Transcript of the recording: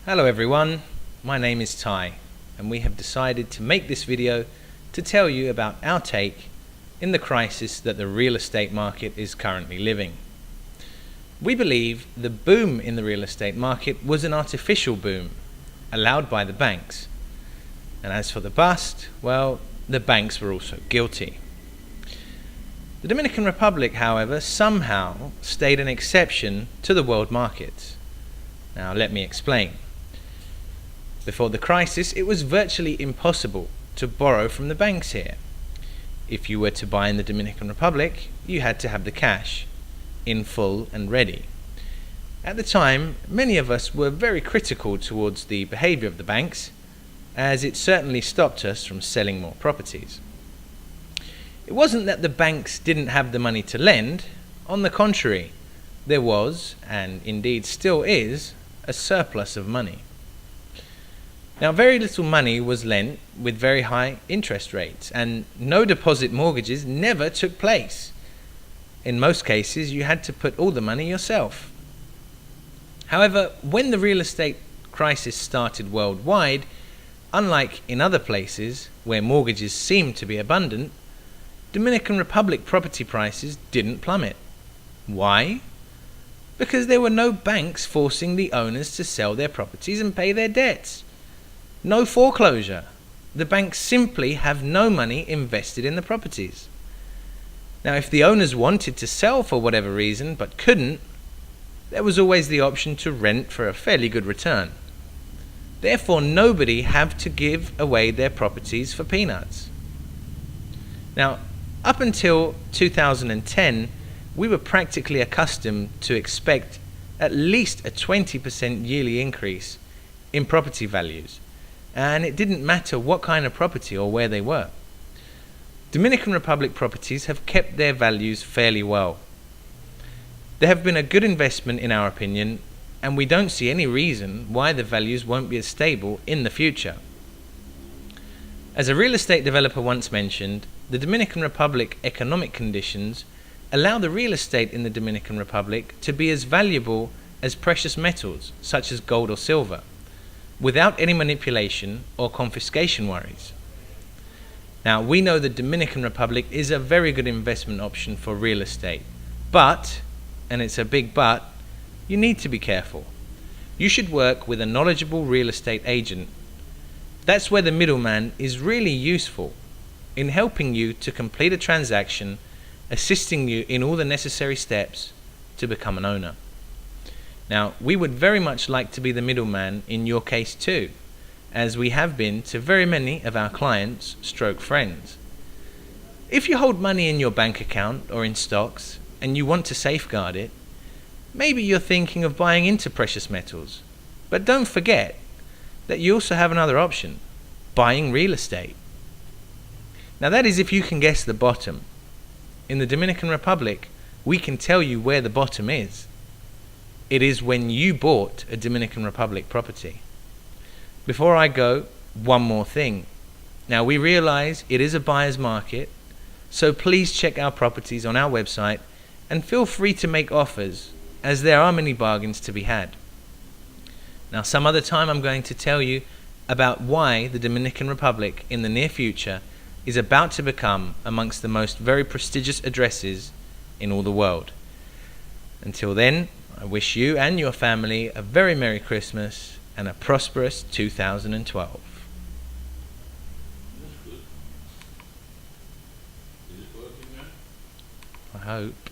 Hello everyone, my name is Ty and we have decided to make this video to tell you about our take in the crisis that the real estate market is currently living. We believe the boom in the real estate market was an artificial boom allowed by the banks. And as for the bust, well, the banks were also guilty. The Dominican Republic, however, somehow stayed an exception to the world markets. Now let me explain. Before the crisis, it was virtually impossible to borrow from the banks here. If you were to buy in the Dominican Republic, you had to have the cash in full and ready. At the time, many of us were very critical towards the behavior of the banks, as it certainly stopped us from selling more properties. It wasn't that the banks didn't have the money to lend. On the contrary, there was, and indeed still is, a surplus of money. Now, very little money was lent with very high interest rates, and no deposit mortgages never took place. In most cases, you had to put all the money yourself. However, when the real estate crisis started worldwide, unlike in other places where mortgages seemed to be abundant, Dominican Republic property prices didn't plummet. Why? Because there were no banks forcing the owners to sell their properties and pay their debts. No foreclosure. The banks simply have no money invested in the properties. Now, if the owners wanted to sell for whatever reason but couldn't, there was always the option to rent for a fairly good return. Therefore, nobody had to give away their properties for peanuts. Now, up until 2010, we were practically accustomed to expect at least a 20% yearly increase in property values. And it didn't matter what kind of property or where they were. Dominican Republic properties have kept their values fairly well. They have been a good investment in our opinion, and we don't see any reason why the values won't be as stable in the future. As a real estate developer once mentioned, the Dominican Republic economic conditions allow the real estate in the Dominican Republic to be as valuable as precious metals such as gold or silver, without any manipulation or confiscation worries. Now, we know the Dominican Republic is a very good investment option for real estate, but, and it's a big but, you need to be careful. You should work with a knowledgeable real estate agent. That's where the middleman is really useful in helping you to complete a transaction, assisting you in all the necessary steps to become an owner. Now, we would very much like to be the middleman in your case too, as we have been to very many of our clients / friends. If you hold money in your bank account or in stocks and you want to safeguard it, maybe you're thinking of buying into precious metals. But don't forget that you also have another option, buying real estate. Now that is if you can guess the bottom. In the Dominican Republic, we can tell you where the bottom is. It is when you bought a Dominican Republic property. Before I go, one more thing. Now, we realize it is a buyer's market, so please check our properties on our website and feel free to make offers, as there are many bargains to be had. Now, some other time I'm going to tell you about why the Dominican Republic in the near future is about to become amongst the most very prestigious addresses in all the world. Until then, I wish you and your family a very Merry Christmas and a prosperous 2012. Is it working now? I hope.